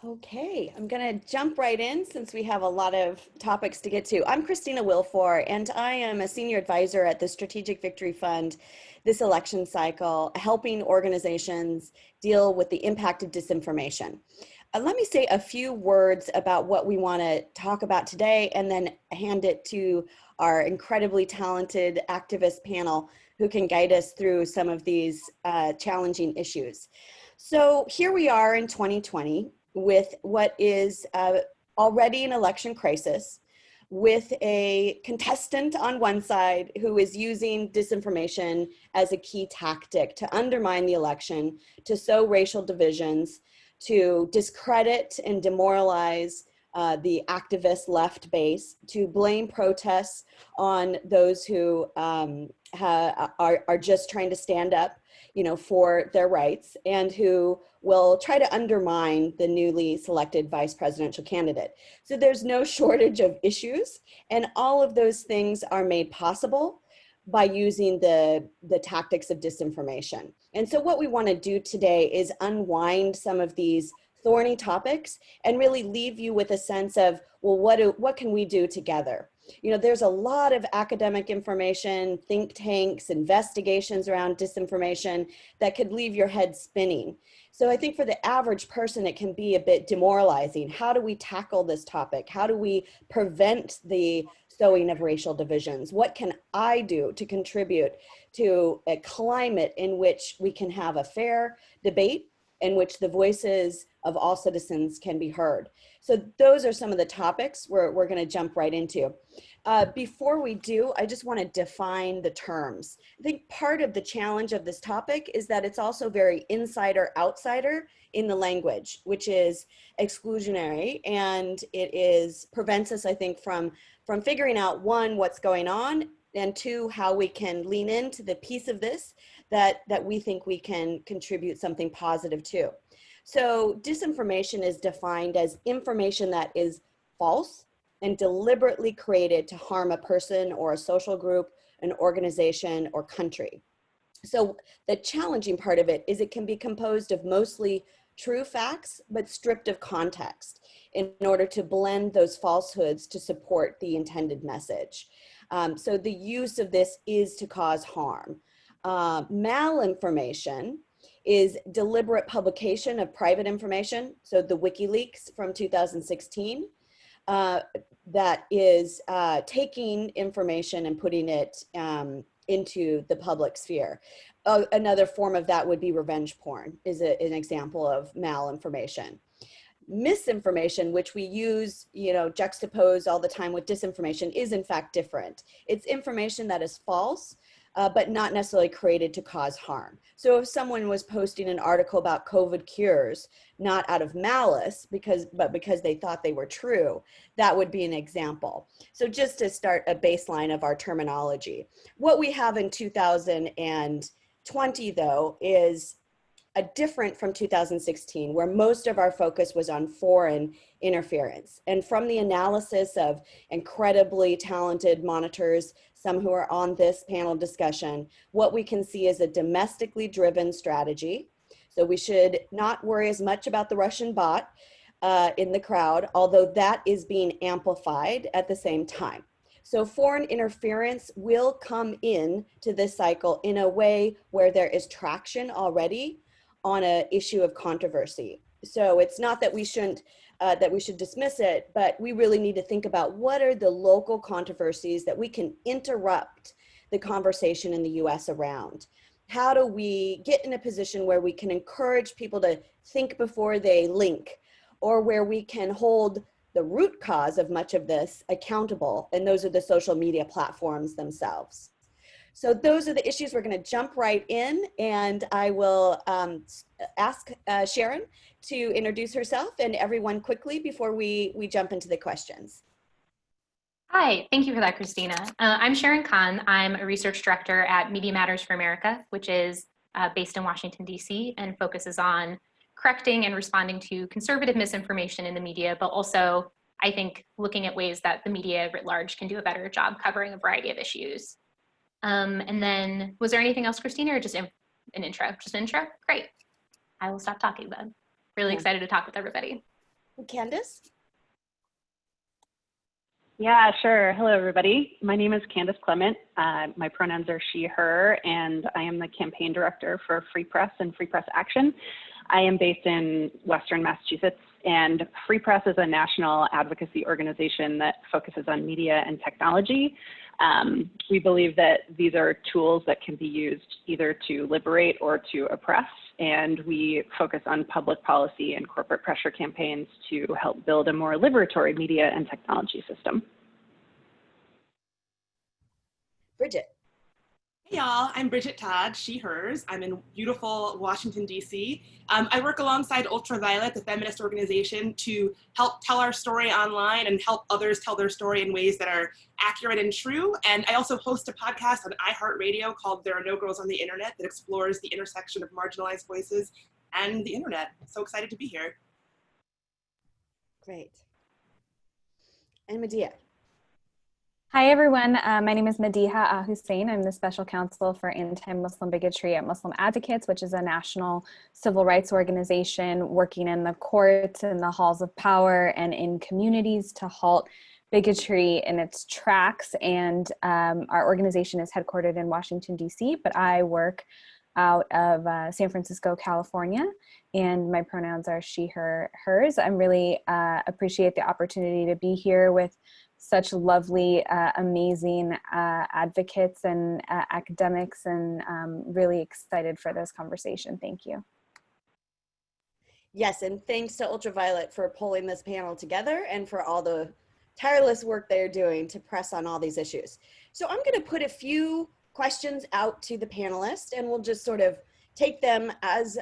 Okay, I'm going to jump right in since we have a lot of topics to get to. I'm Christina Wilfor, and I am a senior advisor at the Strategic Victory Fund this election cycle, helping organizations deal with the impact of disinformation. Let me say a few words about what we want to talk about today and then hand it to our incredibly talented activist panel who can guide us through some of these challenging issues. So here we are in 2020 with what is already an election crisis, with a contestant on one side who is using disinformation as a key tactic to undermine the election, to sow racial divisions, to discredit and demoralize the activist left base, to blame protests on those who are just trying to stand up, for their rights, and who will try to undermine the newly selected vice presidential candidate. So there's no shortage of issues, and all of those things are made possible by using the tactics of disinformation. And so what we want to do today is unwind some of these thorny topics and really leave you with a sense of, well, what can we do together? There's a lot of academic information, think tanks, investigations around disinformation that could leave your head spinning. So I think for the average person, it can be a bit demoralizing. How do we tackle this topic? How do we prevent the sowing of racial divisions? What can I do to contribute to a climate in which we can have a fair debate, in which the voices of all citizens can be heard? So those are some of the topics we're going to jump right into. Before we do, I just want to define the terms. I think part of the challenge of this topic is that it's also very insider-outsider in the language, which is exclusionary, and it prevents us, I think, from figuring out, one, what's going on, and two, how we can lean into the piece of this that we think we can contribute something positive to. So disinformation is defined as information that is false and deliberately created to harm a person or a social group, an organization, or country. So the challenging part of it is it can be composed of mostly true facts, but stripped of context in order to blend those falsehoods to support the intended message. So the use of this is to cause harm. Malinformation is deliberate publication of private information. So the WikiLeaks from 2016, that is taking information and putting it into the public sphere. Another form of that would be revenge porn, is an example of malinformation. Misinformation, which we use, juxtapose all the time with disinformation, is in fact different. It's information that is false, but not necessarily created to cause harm. So if someone was posting an article about COVID cures, not out of malice, but because they thought they were true, that would be an example. So just to start a baseline of our terminology. What we have in 2020, though, is a different from 2016, where most of our focus was on foreign interference. And from the analysis of incredibly talented monitors, some who are on this panel discussion, what we can see is a domestically driven strategy. So we should not worry as much about the Russian bot in the crowd, although that is being amplified at the same time. So foreign interference will come in to this cycle in a way where there is traction already on an issue of controversy. So it's not that we shouldn't, that we should dismiss it, but we really need to think about what are the local controversies that we can interrupt the conversation in the US around. How do we get in a position where we can encourage people to think before they link, or where we can hold the root cause of much of this accountable, and those are the social media platforms themselves. So those are the issues. We're going to jump right in, and I will ask Sharon to introduce herself and everyone quickly before we jump into the questions. Hi, thank you for that, Christina. I'm Sharon Khan. I'm a research director at Media Matters for America, which is based in Washington, D.C., and focuses on correcting and responding to conservative misinformation in the media, but also, I think, looking at ways that the media writ large can do a better job covering a variety of issues. And then, was there anything else, Christina, or just an intro? Just an intro? Great. I will stop talking then. Really excited to talk with everybody. Candace? Yeah, sure. Hello, everybody. My name is Candace Clement. My pronouns are she, her, and I am the campaign director for Free Press and Free Press Action. I am based in Western Massachusetts, and Free Press is a national advocacy organization that focuses on media and technology. We believe that these are tools that can be used either to liberate or to oppress, and we focus on public policy and corporate pressure campaigns to help build a more liberatory media and technology system. Bridget. Hey y'all, I'm Bridget Todd, she, hers. I'm in beautiful Washington, D.C. I work alongside Ultraviolet, the feminist organization, to help tell our story online and help others tell their story in ways that are accurate and true. And I also host a podcast on iHeartRadio called There Are No Girls on the Internet that explores the intersection of marginalized voices and the internet. So excited to be here. Great. And Medea. Hi, everyone. My name is Mediha Hussein. I'm the special counsel for anti-Muslim bigotry at Muslim Advocates, which is a national civil rights organization working in the courts and the halls of power and in communities to halt bigotry in its tracks. And our organization is headquartered in Washington, D.C., but I work out of San Francisco, California, and my pronouns are she, her, hers. I'm really appreciate the opportunity to be here with such lovely, amazing advocates and academics, and really excited for this conversation. Thank you. Yes, and thanks to Ultraviolet for pulling this panel together and for all the tireless work they're doing to press on all these issues. So I'm going to put a few questions out to the panelists, and we'll just sort of take them as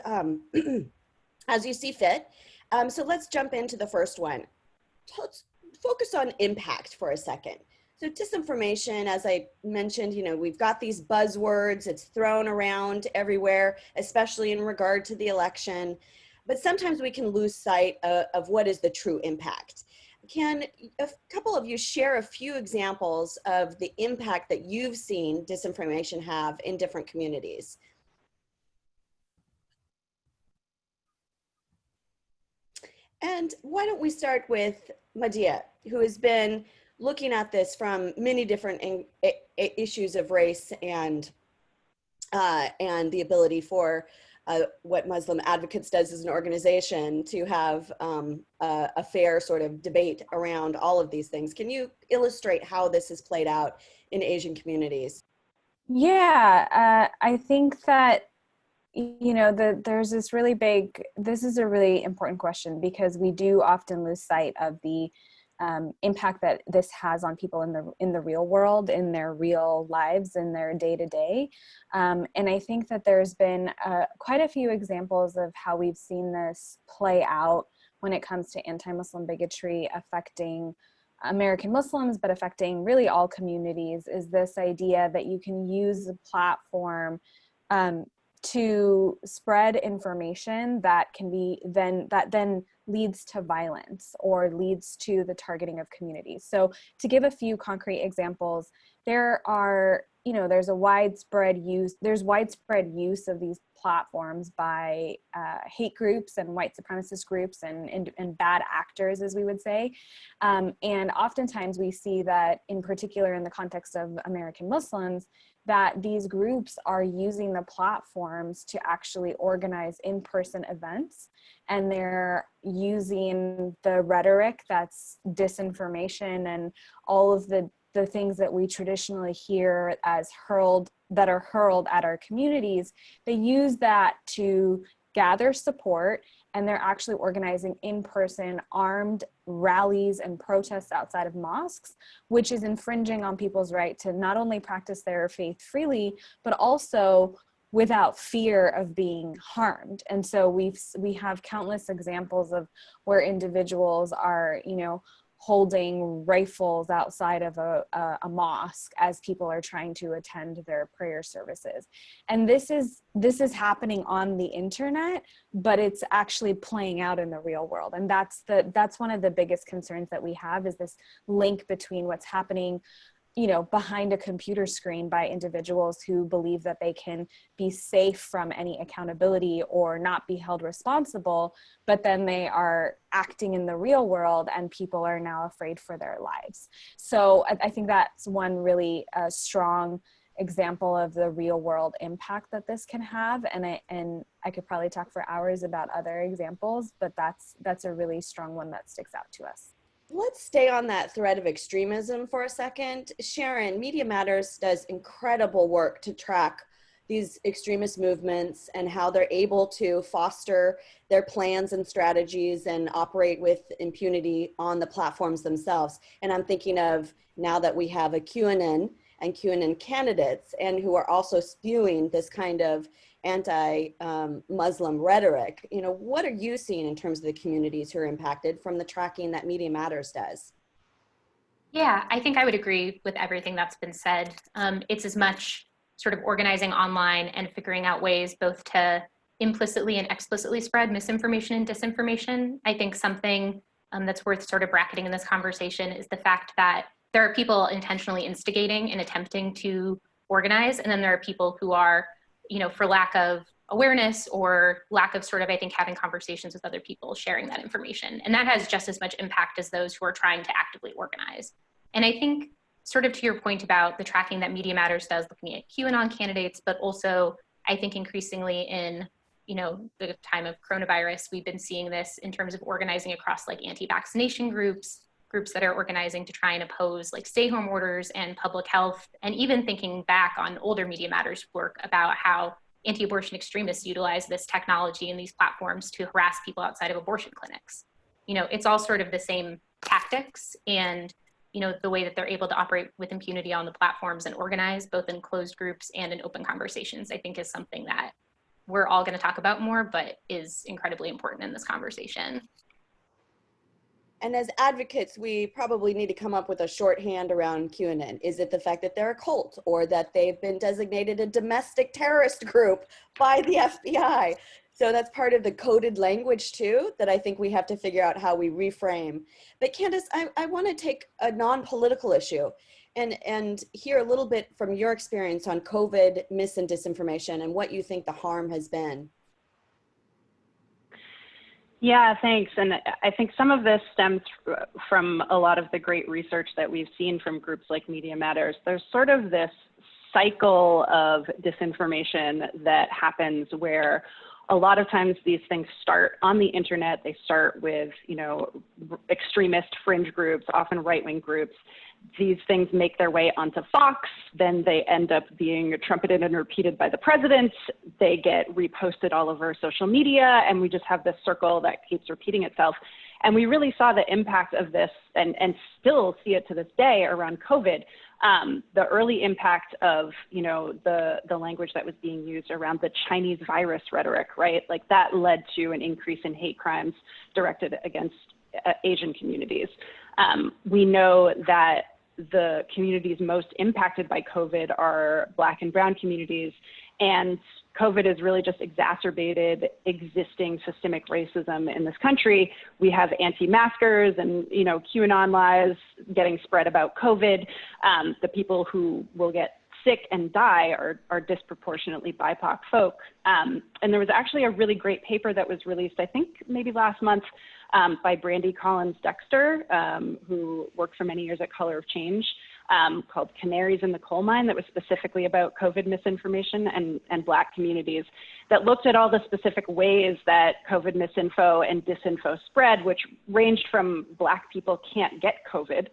as you see fit. So let's jump into the first one. Let's focus on impact for a second. So disinformation, as I mentioned, we've got these buzzwords, it's thrown around everywhere, especially in regard to the election, but sometimes we can lose sight of what is the true impact. Can a couple of you share a few examples of the impact that you've seen disinformation have in different communities? And why don't we start with Medea, who has been looking at this from many different issues of race and the ability for what Muslim Advocates does as an organization to have a fair sort of debate around all of these things. Can you illustrate how this has played out in Asian communities? Yeah, I think that there's this really this is a really important question, because we do often lose sight of the impact that this has on people in the real world, in their real lives, in their day-to-day. And I think that there's been quite a few examples of how we've seen this play out when it comes to anti-Muslim bigotry affecting American Muslims, but affecting really all communities, is this idea that you can use the platform to spread information that can be then leads to violence or leads to the targeting of communities. So to give a few concrete examples, there's widespread use of these platforms by hate groups and white supremacist groups and bad actors, as we would say. And oftentimes we see that, in particular in the context of American Muslims, that these groups are using the platforms to actually organize in-person events, and they're using the rhetoric that's disinformation and all of the things that we traditionally hear as hurled at our communities. They use that to gather support, and they're actually organizing in-person armed rallies and protests outside of mosques, which is infringing on people's right to not only practice their faith freely, but also without fear of being harmed. And so we have countless examples of where individuals are, holding rifles outside of a mosque as people are trying to attend their prayer services. And this is happening on the internet, but it's actually playing out in the real world. And that's one of the biggest concerns that we have, is this link between what's happening behind a computer screen by individuals who believe that they can be safe from any accountability or not be held responsible, but then they are acting in the real world and people are now afraid for their lives. So I think that's one really strong example of the real world impact that this can have. And I could probably talk for hours about other examples, but that's a really strong one that sticks out to us. Let's stay on that thread of extremism for a second. Sharon, Media Matters does incredible work to track these extremist movements and how they're able to foster their plans and strategies and operate with impunity on the platforms themselves. And I'm thinking of now that we have a QAnon and QAnon candidates and who are also spewing this kind of anti-Muslim rhetoric. What are you seeing in terms of the communities who are impacted from the tracking that Media Matters does? Yeah, I think I would agree with everything that's been said. It's as much sort of organizing online and figuring out ways both to implicitly and explicitly spread misinformation and disinformation. I think something that's worth sort of bracketing in this conversation is the fact that there are people intentionally instigating and attempting to organize, and then there are people who are, for lack of awareness or lack of sort of, I think, having conversations with other people, sharing that information. And that has just as much impact as those who are trying to actively organize. And I think sort of to your point about the tracking that Media Matters does, looking at QAnon candidates, but also I think increasingly in, the time of coronavirus, we've been seeing this in terms of organizing across like anti-vaccination groups that are organizing to try and oppose like stay-home orders and public health, and even thinking back on older Media Matters work about how anti-abortion extremists utilize this technology and these platforms to harass people outside of abortion clinics. It's all sort of the same tactics, and the way that they're able to operate with impunity on the platforms and organize both in closed groups and in open conversations, I think is something that we're all going to talk about more, but is incredibly important in this conversation. And as advocates, we probably need to come up with a shorthand around QAnon. Is it the fact that they're a cult or that they've been designated a domestic terrorist group by the FBI? So that's part of the coded language too, that I think we have to figure out how we reframe. But Candace, I want to take a non-political issue and hear a little bit from your experience on COVID mis and disinformation and what you think the harm has been. Yeah, thanks. And I think some of this stems from a lot of the great research that we've seen from groups like Media Matters. There's sort of this cycle of disinformation that happens where a lot of times these things start on the internet. They start with, extremist fringe groups, often right-wing groups. These things make their way onto Fox, then they end up being trumpeted and repeated by the president. They get reposted all over social media, and we just have this circle that keeps repeating itself. And we really saw the impact of this and still see it to this day around COVID. The early impact of, the language that was being used around the Chinese virus rhetoric, right? Like that led to an increase in hate crimes directed against Asian communities. We know that the communities most impacted by COVID are Black and Brown communities, and COVID has really just exacerbated existing systemic racism in this country. We have anti-maskers and, QAnon lies getting spread about COVID. The people who will get sick and die are disproportionately BIPOC folk. And there was actually a really great paper that was released, I think maybe last month, by Brandy Collins Dexter, who worked for many years at Color of Change, called Canaries in the Coal Mine, that was specifically about COVID misinformation and Black communities, that looked at all the specific ways that COVID misinfo and disinfo spread, which ranged from Black people can't get COVID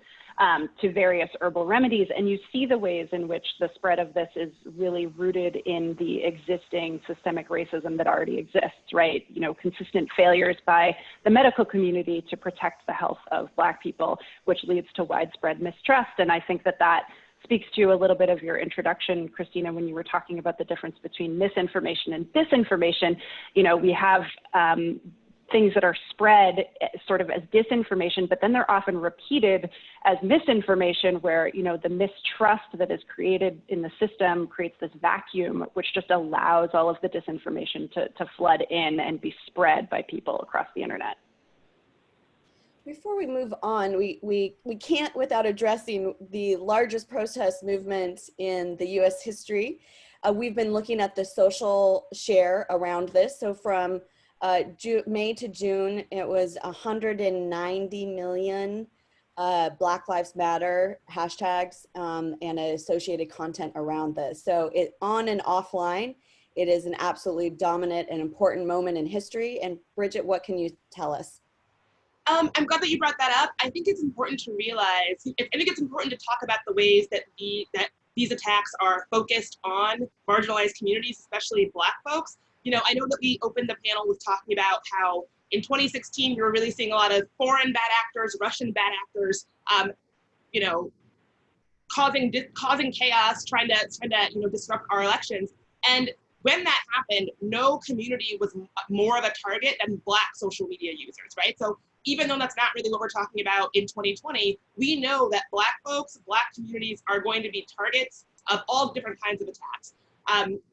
to various herbal remedies. And you see the ways in which the spread of this is really rooted in the existing systemic racism that already exists, right? Consistent failures by the medical community to protect the health of Black people, which leads to widespread mistrust. And I think that speaks to a little bit of your introduction, Christina, when you were talking about the difference between misinformation and disinformation. We have things that are spread sort of as disinformation, but then they're often repeated as misinformation where, the mistrust that is created in the system creates this vacuum, which just allows all of the disinformation to flood in and be spread by people across the internet. Before we move on, we can't without addressing the largest protest movement in the US history. We've been looking at the social share around this. So from May to June, it was 190 million Black Lives Matter hashtags and associated content around this. So it on and offline, it is an absolutely dominant and important moment in history. And Bridget, what can you tell us? I'm glad that you brought that up. I think it's important to realize, I think it's important to talk about the ways that these attacks are focused on marginalized communities, especially Black folks. You know, I know that we opened the panel with talking about how in 2016, we were really seeing a lot of foreign bad actors, Russian bad actors, you know, causing chaos, trying to disrupt our elections. And when that happened, no community was more of a target than Black social media users, right? So even though that's not really what we're talking about in 2020, we know that Black folks, Black communities are going to be targets of all different kinds of attacks.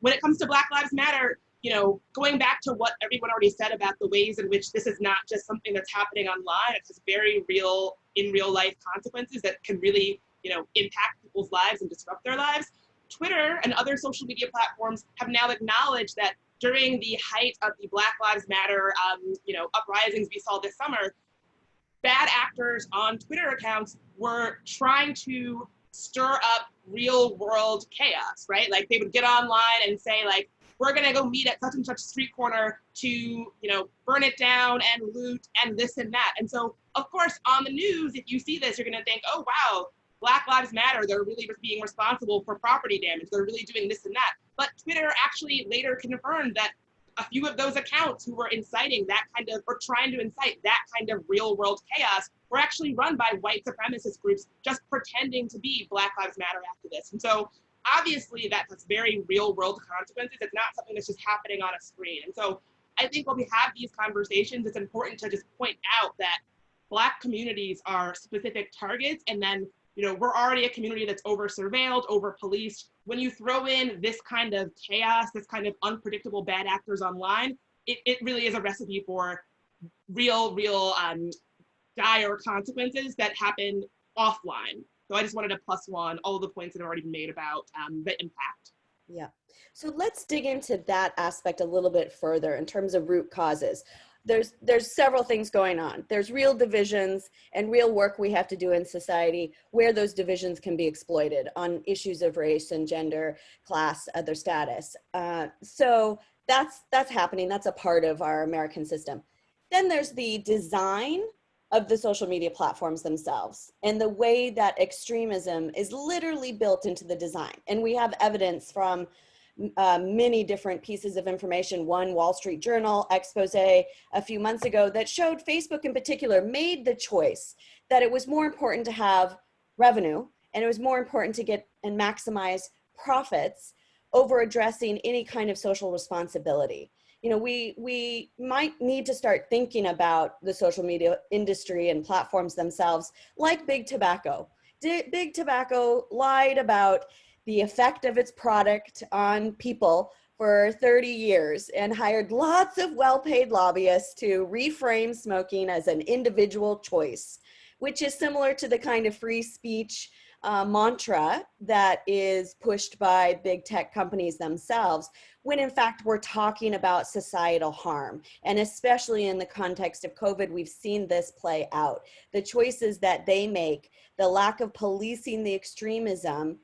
When it comes to Black Lives Matter, you know, going back to what everyone already said about the ways in which this is not just something that's happening online, it's just very real, in real life consequences that can really, you know, impact people's lives and disrupt their lives. Twitter and other social media platforms have now acknowledged that during the height of the Black Lives Matter, uprisings we saw this summer, bad actors on Twitter accounts were trying to stir up real world chaos, right? Like they would get online and say like, we're gonna go meet at such and such street corner to, you know, burn it down and loot and this and that. And so of course on the news, if you see this, you're gonna think, oh wow, Black Lives Matter, they're really being responsible for property damage. They're really doing this and that. But Twitter actually later confirmed that a few of those accounts who were inciting that kind of, or trying to incite that kind of real world chaos were actually run by white supremacist groups just pretending to be Black Lives Matter activists. And so obviously that has very real world consequences. It's not something that's just happening on a screen. And so I think when we have these conversations, it's important to just point out that Black communities are specific targets. And then, you know, we're already a community that's over surveilled, over policed. When you throw in this kind of chaos, this kind of unpredictable bad actors online, it really is a recipe for real dire consequences that happen offline. So I just wanted to plus one all of the points that have already been made about the impact. Yeah. So let's dig into that aspect a little bit further in terms of root causes. There's several things going on. There's real divisions and real work we have to do in society where those divisions can be exploited on issues of race and gender, class, other status. So that's happening. That's a part of our American system. Then there's the design of the social media platforms themselves and the way that extremism is literally built into the design. And we have evidence from many different pieces of information. One Wall Street Journal expose a few months ago that showed Facebook in particular made the choice that it was more important to have revenue and it was more important to get and maximize profits over addressing any kind of social responsibility. You know, we might need to start thinking about the social media industry and platforms themselves like Big Tobacco. Big Tobacco lied about the effect of its product on people for 30 years and hired lots of well-paid lobbyists to reframe smoking as an individual choice, which is similar to the kind of free speech mantra that is pushed by big tech companies themselves, when in fact we're talking about societal harm. And especially in the context of COVID, we've seen this play out. The choices that they make, the lack of policing the extremism,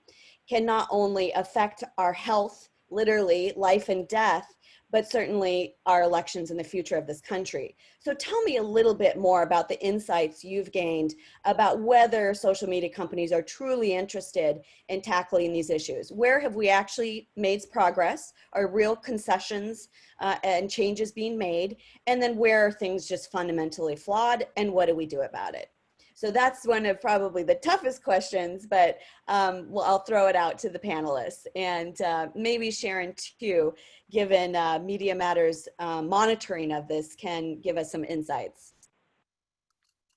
can not only affect our health, literally life and death, but certainly our elections and the future of this country. So tell me a little bit more about the insights you've gained about whether social media companies are truly interested in tackling these issues. Where have we actually made progress? Are real concessions and changes being made? And then where are things just fundamentally flawed, and what do we do about it? So that's one of probably the toughest questions, but well, I'll throw it out to the panelists, and maybe Sharon too, given Media Matters monitoring of this, can give us some insights.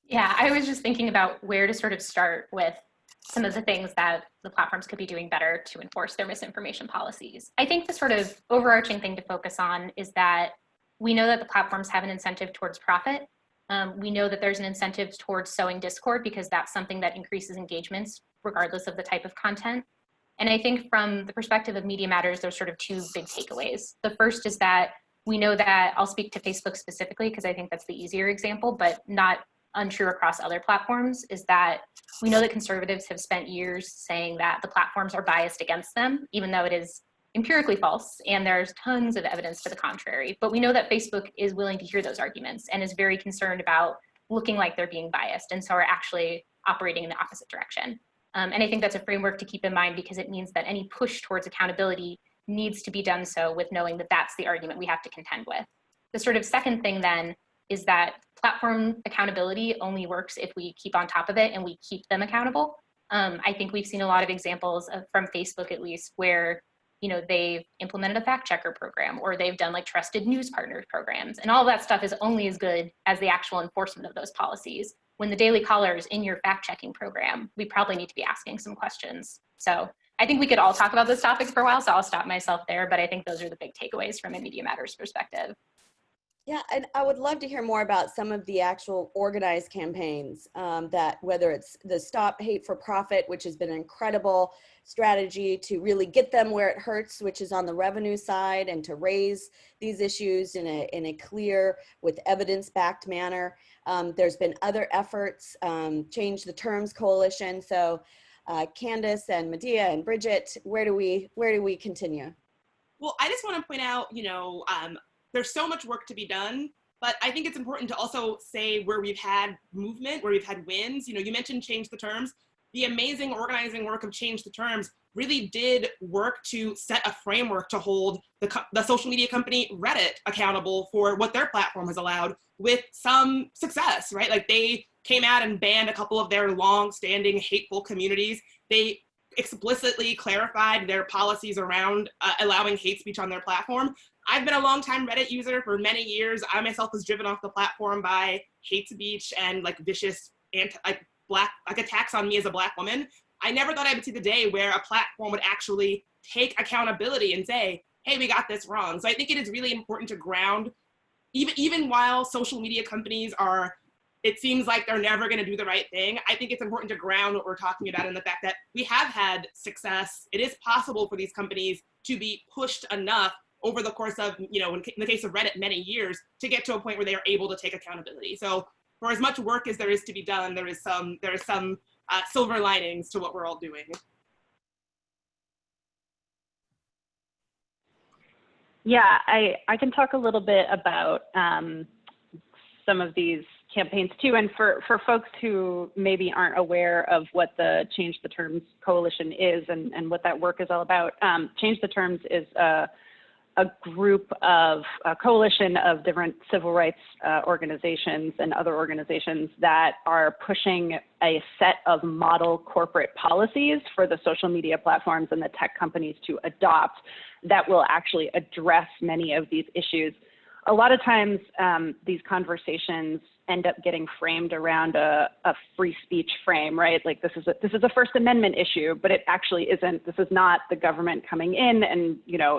Yeah, I was just thinking about where to sort of start with some of the things that the platforms could be doing better to enforce their misinformation policies. I think the sort of overarching thing to focus on is that we know that the platforms have an incentive towards profit. We know that there's an incentive towards sowing discord because that's something that increases engagements regardless of the type of content. And I think from the perspective of Media Matters, there's sort of two big takeaways. The first is that we know that, I'll speak to Facebook specifically because I think that's the easier example, but not untrue across other platforms, is that we know that conservatives have spent years saying that the platforms are biased against them, even though it is empirically false, and there's tons of evidence to the contrary. But we know that Facebook is willing to hear those arguments and is very concerned about looking like they're being biased, and so are actually operating in the opposite direction. And I think that's a framework to keep in mind because it means that any push towards accountability needs to be done so with knowing that that's the argument we have to contend with. The sort of second thing then is that platform accountability only works if we keep on top of it and we keep them accountable. I think we've seen a lot of examples from Facebook, at least, where they've implemented a fact checker program, or they've done like trusted news partners programs, and all of that stuff is only as good as the actual enforcement of those policies. When the Daily Caller is in your fact checking program, we probably need to be asking some questions. So I think we could all talk about this topic for a while, so I'll stop myself there, but I think those are the big takeaways from a Media Matters perspective. Yeah, and I would love to hear more about some of the actual organized campaigns that, whether it's the Stop Hate for Profit, which has been an incredible strategy to really get them where it hurts, which is on the revenue side, and to raise these issues in a clear, with evidence-backed manner. There's been other efforts, Change the Terms Coalition. So Candace and Medea and Bridget, where do we continue? Well, I just want to point out, there's so much work to be done, but I think it's important to also say where we've had movement, where we've had wins. You mentioned Change the Terms. The amazing organizing work of Change the Terms really did work to set a framework to hold the social media company Reddit accountable for what their platform has allowed, with some success, right? Like, they came out and banned a couple of their long-standing hateful communities. They explicitly clarified their policies around allowing hate speech on their platform. I've been a longtime Reddit user for many years. I myself was driven off the platform by hate speech and like vicious attacks on me as a Black woman. I never thought I would see the day where a platform would actually take accountability and say, hey, we got this wrong. So I think it is really important to ground, even while social media companies it seems like they're never going to do the right thing. I think it's important to ground what we're talking about in the fact that we have had success. It is possible for these companies to be pushed enough over the course of, in the case of Reddit, many years, to get to a point where they are able to take accountability. So for as much work as there is to be done, there is some silver linings to what we're all doing. Yeah, I can talk a little bit about some of these campaigns too. And for folks who maybe aren't aware of what the Change the Terms Coalition is and what that work is all about, Change the Terms is a coalition of different civil rights organizations and other organizations that are pushing a set of model corporate policies for the social media platforms and the tech companies to adopt that will actually address many of these issues. A lot of times these conversations end up getting framed around a free speech frame, right? Like this is a First Amendment issue, but it actually isn't. This is not the government coming in and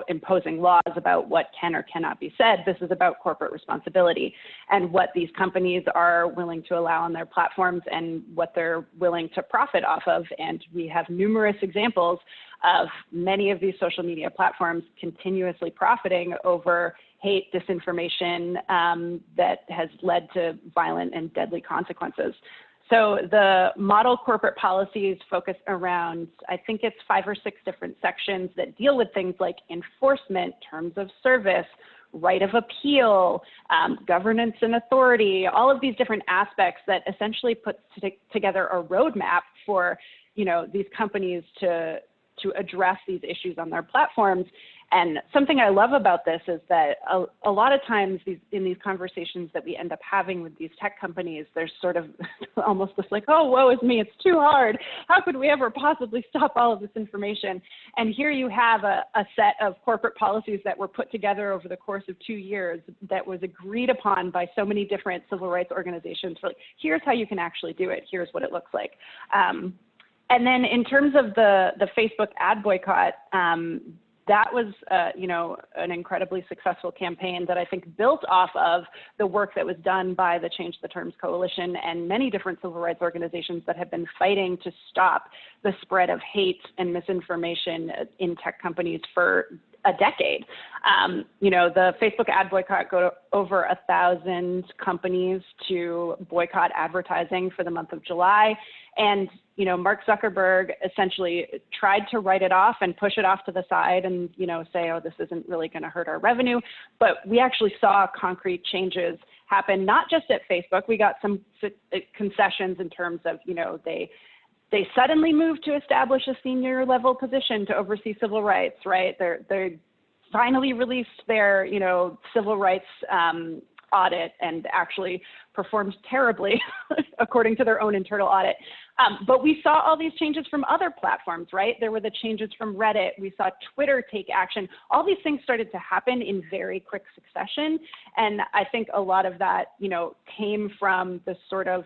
imposing laws about what can or cannot be said. This is about corporate responsibility and what these companies are willing to allow on their platforms and what they're willing to profit off of. And we have numerous examples of many of these social media platforms continuously profiting over hate, disinformation that has led to violent and deadly consequences. So the model corporate policies focus around, I think it's 5 or 6 different sections that deal with things like enforcement, terms of service, right of appeal, governance and authority, all of these different aspects that essentially put together a roadmap for these companies to address these issues on their platforms. And something I love about this is that a lot of times in these conversations that we end up having with these tech companies, there's sort of almost this like, oh, woe is me, it's too hard. How could we ever possibly stop all of this information? And here you have a set of corporate policies that were put together over the course of 2 years that was agreed upon by so many different civil rights organizations. For like, here's how you can actually do it. Here's what it looks like. And then in terms of the Facebook ad boycott, that was, an incredibly successful campaign that I think built off of the work that was done by the Change the Terms Coalition and many different civil rights organizations that have been fighting to stop the spread of hate and misinformation in tech companies for a decade. The Facebook ad boycott got over 1,000 companies to boycott advertising for the month of July. And, Mark Zuckerberg essentially tried to write it off and push it off to the side and, say, oh, this isn't really going to hurt our revenue. But we actually saw concrete changes happen, not just at Facebook. We got some concessions in terms of, they suddenly moved to establish a senior level position to oversee civil rights, right? They finally released their, civil rights audit and actually performed terribly according to their own internal audit. But we saw all these changes from other platforms, right? There were the changes from Reddit. We saw Twitter take action. All these things started to happen in very quick succession. And I think a lot of that, came from the sort of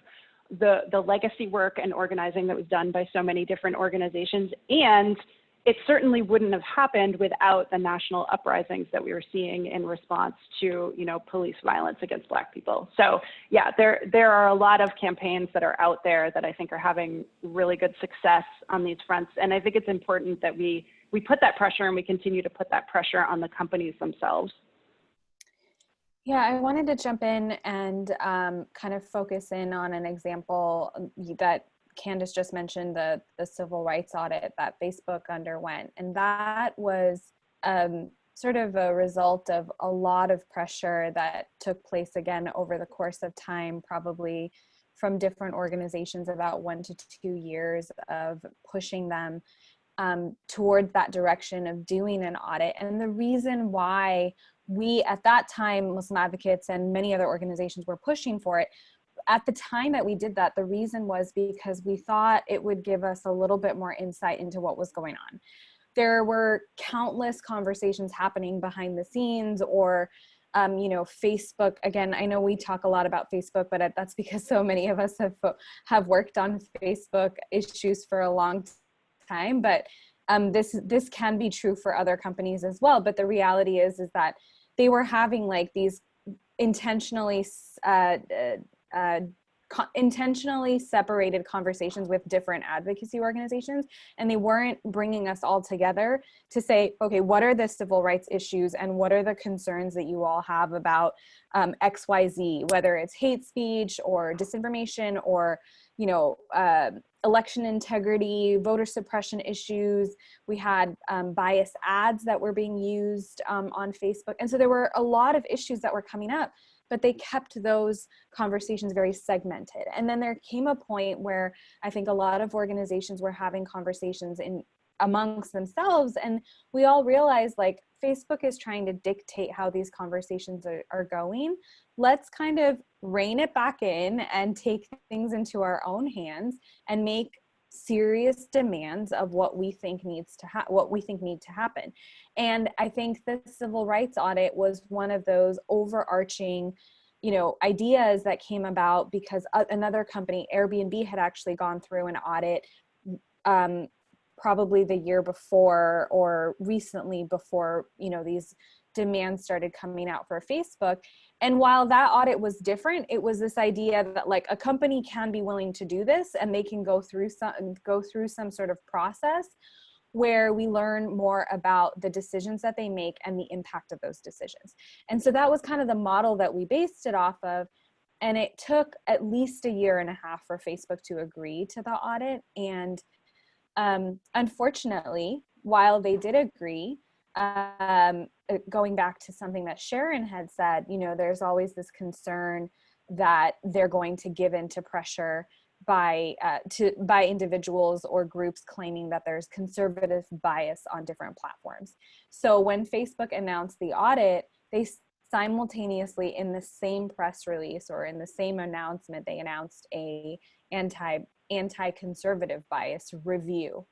the legacy work and organizing that was done by so many different organizations. And it certainly wouldn't have happened without the national uprisings that we were seeing in response to, police violence against Black people. So yeah, there are a lot of campaigns that are out there that I think are having really good success on these fronts. And I think it's important that we put that pressure and we continue to put that pressure on the companies themselves. Yeah, I wanted to jump in and kind of focus in on an example that Candace just mentioned, the civil rights audit that Facebook underwent. And that was sort of a result of a lot of pressure that took place again over the course of time, probably from different organizations, about 1 to 2 years of pushing them towards that direction of doing an audit. And the reason why we, at that time, Muslim advocates and many other organizations were pushing for it, at the time that we did that, the reason was because we thought it would give us a little bit more insight into what was going on. There were countless conversations happening behind the scenes, or Facebook, again, I know we talk a lot about Facebook, but that's because so many of us have worked on Facebook issues for a long time. But this can be true for other companies as well. But the reality is that they were having like these intentionally separated conversations with different advocacy organizations, and they weren't bringing us all together to say, okay, what are the civil rights issues and what are the concerns that you all have about XYZ, whether it's hate speech or disinformation or election integrity, voter suppression issues. We had bias ads that were being used on Facebook. And so there were a lot of issues that were coming up, but they kept those conversations very segmented. And then there came a point where I think a lot of organizations were having conversations amongst themselves, and we all realized, like, Facebook is trying to dictate how these conversations are going. Let's kind of rein it back in and take things into our own hands and make serious demands of what we think need to happen. And I think the civil rights audit was one of those overarching ideas that came about because another company, Airbnb, had actually gone through an audit probably the year before or recently before these demands started coming out for Facebook. And while that audit was different, it was this idea that like a company can be willing to do this and they can go through some sort of process where we learn more about the decisions that they make and the impact of those decisions. And so that was kind of the model that we based it off of. And it took at least 1.5 years for Facebook to agree to the audit. And unfortunately, while they did agree, going back to something that Sharon had said, there's always this concern that they're going to give in to pressure by individuals or groups claiming that there's conservative bias on different platforms. So when Facebook announced the audit, they simultaneously, in the same press release or in the same announcement, they announced a anti-conservative bias review.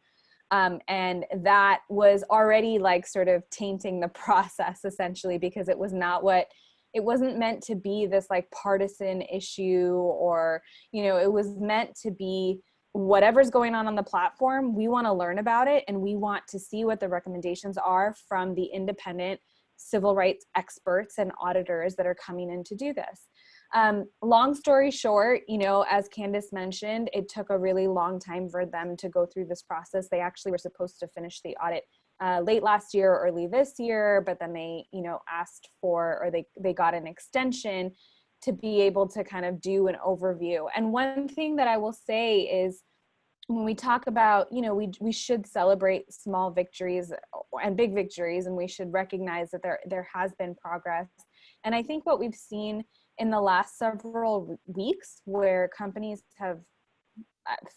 And that was already like sort of tainting the process essentially, because it wasn't meant to be this like partisan issue, or, it was meant to be whatever's going on the platform, we want to learn about it, and we want to see what the recommendations are from the independent civil rights experts and auditors that are coming in to do this. Long story short, you know, as Candace mentioned, it took a really long time for them to go through this process. They actually were supposed to finish the audit late last year or early this year, but then they, you know, asked for, or they got an extension to be able to kind of do an overview. And one thing that I will say is, when we talk about, you know, we should celebrate small victories and big victories, and we should recognize that there has been progress. And I think what we've seen in the last several weeks, where companies have,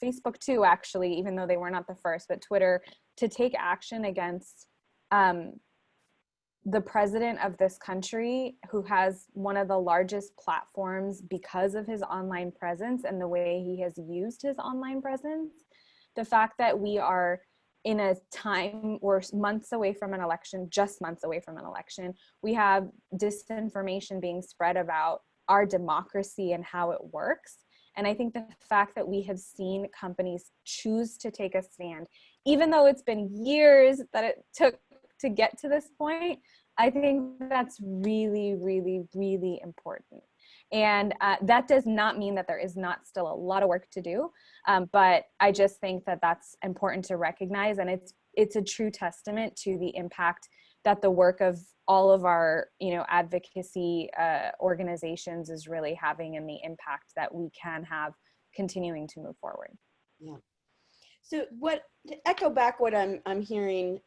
Facebook too, actually, even though they were not the first, but Twitter, to take action against the president of this country, who has one of the largest platforms because of his online presence and the way he has used his online presence. The fact that we are in a time, we're months away from an election, just months away from an election, we have disinformation being spread about our democracy and how it works. And I think the fact that we have seen companies choose to take a stand, even though it's been years that it took to get to this point, I think that's really, really, really important. And that does not mean that there is not still a lot of work to do, but I just think that that's important to recognize, and it's a true testament to the impact that the work of all of our, you know, advocacy organizations is really having, and the impact that we can have continuing to move forward. Yeah. So to echo back what I'm hearing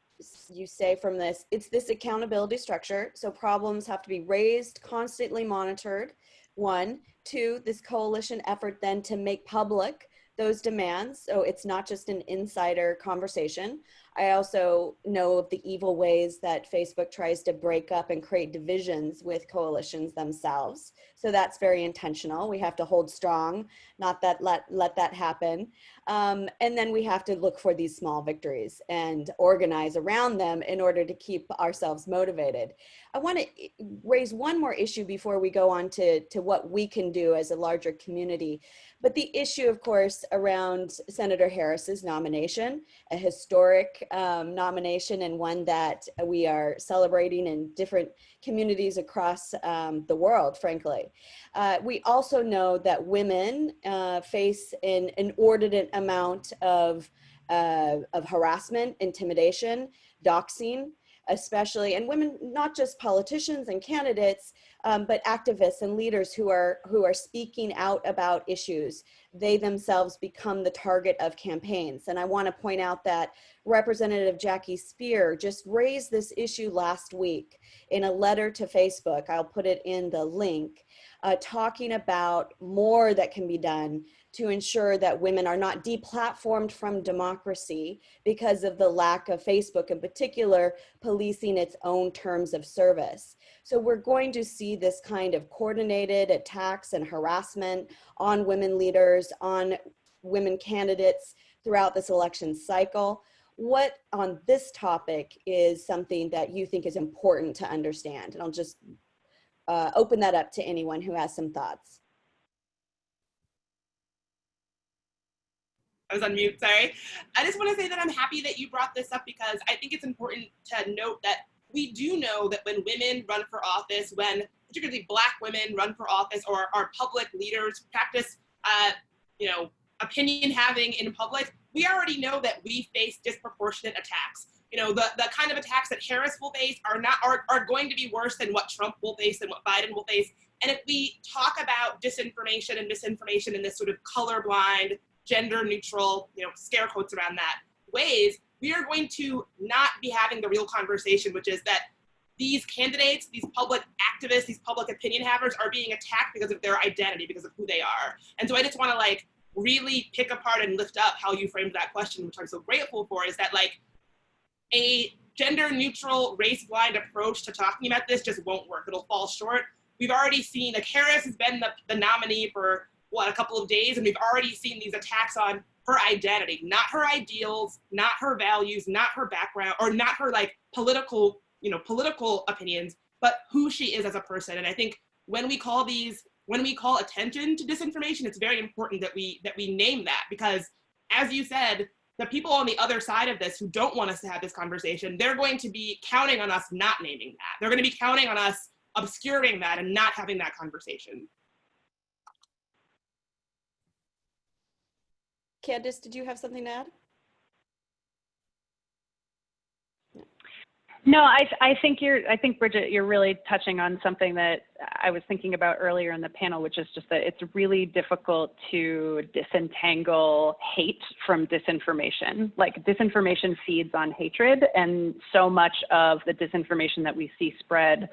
you say from this, it's this accountability structure. So problems have to be raised, constantly monitored. One, two, this coalition effort then to make public those demands. So it's not just an insider conversation. I also know of the evil ways that Facebook tries to break up and create divisions with coalitions themselves. So that's very intentional. We have to hold strong, not that let that happen. And then we have to look for these small victories and organize around them in order to keep ourselves motivated. I want to raise one more issue before we go on to what we can do as a larger community. But the issue, of course, around Senator Harris's nomination, a historic nomination, and one that we are celebrating in different communities across the world, frankly. We also know that women face an inordinate amount of harassment, intimidation, doxing, especially, and women, not just politicians and candidates, but activists and leaders who are speaking out about issues. They themselves become the target of campaigns. And I want to point out that Representative Jackie Spear just raised this issue last week in a letter to Facebook. I'll put it in the link, talking about more that can be done to ensure that women are not deplatformed from democracy because of the lack of Facebook, in particular, policing its own terms of service. So we're going to see this kind of coordinated attacks and harassment on women leaders, on women candidates throughout this election cycle. What on this topic is something that you think is important to understand? And I'll just open that up to anyone who has some thoughts. I was on mute, sorry. I just want to say that I'm happy that you brought this up, because I think it's important to note that we do know that when women run for office, when particularly Black women run for office, or are public leaders, practice, opinion having in public, we already know that we face disproportionate attacks. You know, the kind of attacks that Harris will face are going to be worse than what Trump will face and what Biden will face. And if we talk about disinformation and misinformation in this sort of colorblind, gender neutral, scare quotes around that ways, we are going to not be having the real conversation, which is that these candidates, these public activists, these public opinion havers are being attacked because of their identity, because of who they are. And so I just want to really pick apart and lift up how you framed that question, which I'm so grateful for, is that a gender neutral, race blind approach to talking about this just won't work. It'll fall short. We've already seen, Harris has been the nominee for a couple of days, and we've already seen these attacks on her identity, not her ideals, not her values, not her background, or not her political opinions, but who she is as a person. And I think when we call attention to disinformation, it's very important that we name that, because as you said, the people on the other side of this who don't want us to have this conversation, they're going to be counting on us not naming that. They're going to be counting on us obscuring that and not having that conversation. Candace, did you have something to add? No, I think Bridget, you're really touching on something that I was thinking about earlier in the panel, which is just that it's really difficult to disentangle hate from disinformation. Like, disinformation feeds on hatred, and so much of the disinformation that we see spread,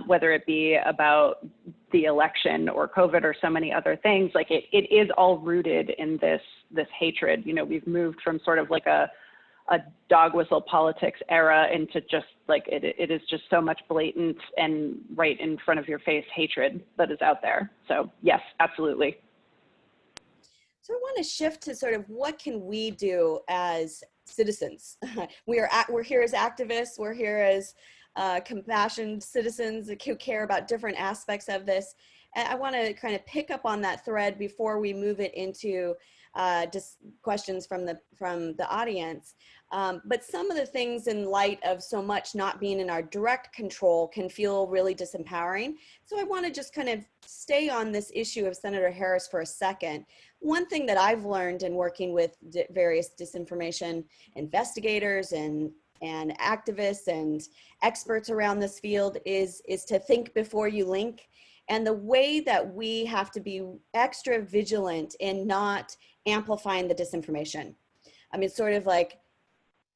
whether it be about the election or COVID or so many other things, like it is all rooted in this hatred. You know, we've moved from sort of like a dog whistle politics era into just like it is just so much blatant and right in front of your face hatred that is out there. So yes, absolutely. So I want to shift to sort of what can we do as citizens? We're here as activists. We're here as compassionate citizens who care about different aspects of this. And I want to kind of pick up on that thread before we move it into just questions from the audience. But some of the things in light of so much not being in our direct control can feel really disempowering. So I want to just kind of stay on this issue of Senator Harris for a second. One thing that I've learned in working with various disinformation investigators and activists and experts around this field is to think before you link. And the way that we have to be extra vigilant in not amplifying the disinformation. I mean, sort of like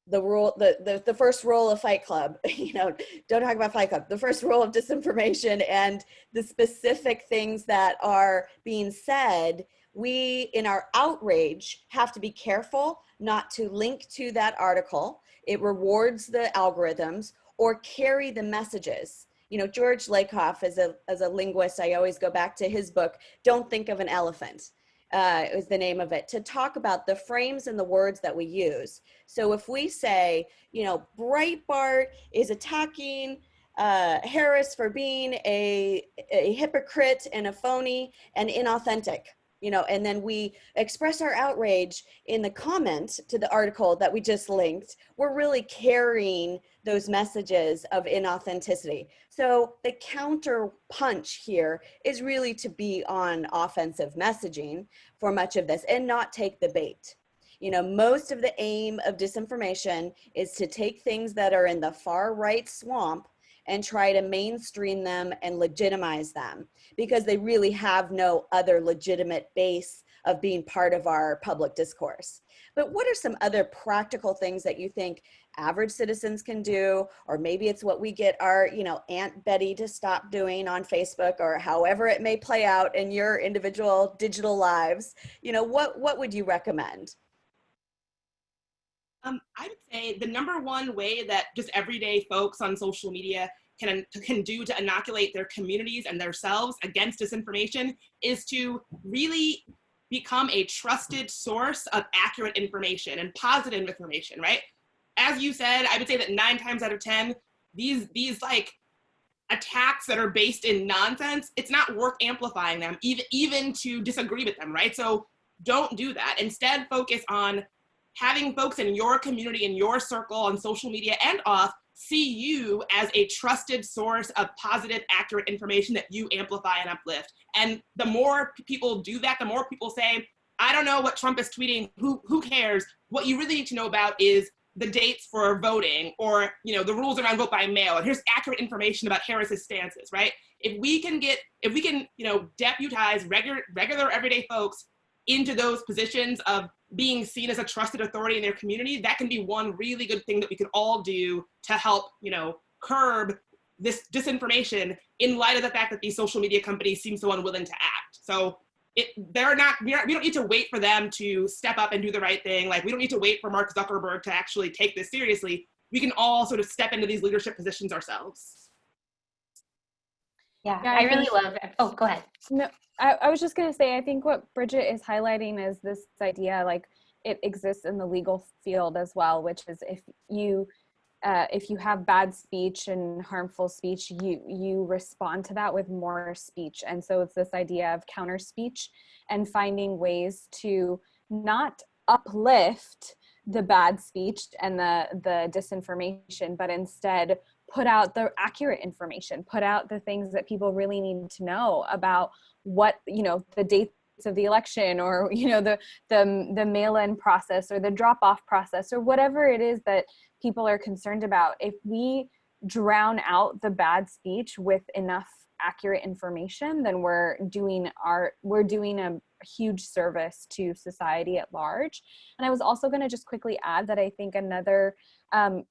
the rule, the first rule of Fight Club, you know, don't talk about Fight Club, the first rule of disinformation and the specific things that are being said. We, in our outrage, have to be careful not to link to that article. It rewards the algorithms, or carry the messages. You know, George Lakoff, as a linguist, I always go back to his book, Don't Think of an Elephant, is the name of it, to talk about the frames and the words that we use. So if we say, you know, Breitbart is attacking Harris for being a hypocrite and a phony and inauthentic, you know, and then we express our outrage in the comment to the article that we just linked, we're really carrying those messages of inauthenticity. So the counter punch here is really to be on offensive messaging for much of this and not take the bait. You know, most of the aim of disinformation is to take things that are in the far right swamp and try to mainstream them and legitimize them, because they really have no other legitimate base of being part of our public discourse. But what are some other practical things that you think average citizens can do, or maybe it's what we get our, you know, Aunt Betty to stop doing on Facebook, or however it may play out in your individual digital lives? You know, what would you recommend? I would say the number one way that just everyday folks on social media can do to inoculate their communities and themselves against disinformation is to really become a trusted source of accurate information and positive information, right? As you said, I would say that 9 times out of 10, these like attacks that are based in nonsense, it's not worth amplifying them, even to disagree with them, right? So don't do that. Instead, focus on having folks in your community, in your circle, on social media and off, see you as a trusted source of positive, accurate information that you amplify and uplift. And the more people do that, the more people say, I don't know what Trump is tweeting, who cares? What you really need to know about is the dates for voting, or, you know, the rules around vote by mail, and here's accurate information about Harris's stances, right? If we can, you know, deputize regular everyday folks into those positions of being seen as a trusted authority in their community, that can be one really good thing that we can all do to help, you know, curb this disinformation in light of the fact that these social media companies seem so unwilling to act. So we don't need to wait for them to step up and do the right thing. Like, we don't need to wait for Mark Zuckerberg to actually take this seriously. We can all sort of step into these leadership positions ourselves. Yeah, I really love it. Oh, go ahead. No, I was just going to say, I think what Bridget is highlighting is this idea, like, it exists in the legal field as well, which is if you have bad speech and harmful speech, you respond to that with more speech. And so it's this idea of counter speech and finding ways to not uplift the bad speech and the disinformation, but instead put out the accurate information, put out the things that people really need to know about what, you know, the dates of the election, or, you know, the mail-in process or the drop-off process, or whatever it is that people are concerned about. If we drown out the bad speech with enough accurate information, then we're doing a huge service to society at large. And I was also going to just quickly add that I think another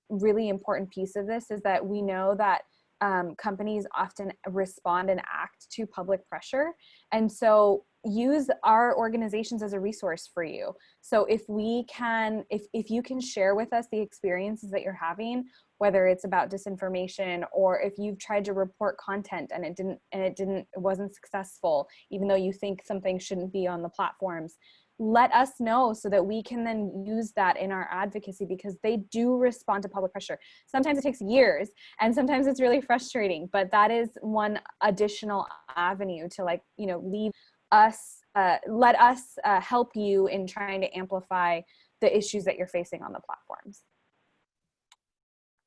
really important piece of this is that we know that companies often respond and act to public pressure. And so use our organizations as a resource for you. So if we can, if you can share with us the experiences that you're having, whether it's about disinformation, or if you've tried to report content and it wasn't successful, even though you think something shouldn't be on the platforms, let us know so that we can then use that in our advocacy, because they do respond to public pressure. Sometimes it takes years and sometimes it's really frustrating, but that is one additional avenue to, like, you know, leave us, let us help you in trying to amplify the issues that you're facing on the platforms.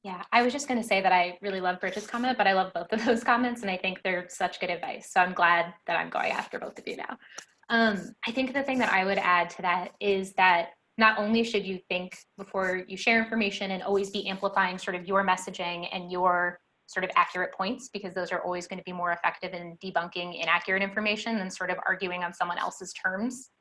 Yeah, I was just going to say that I really love Bridget's comment, but I love both of those comments, and I think they're such good advice. So I'm glad that I'm going after both of you now. I think the thing that I would add to that is that not only should you think before you share information and always be amplifying sort of your messaging and your sort of accurate points, because those are always going to be more effective in debunking inaccurate information than sort of arguing on someone else's terms,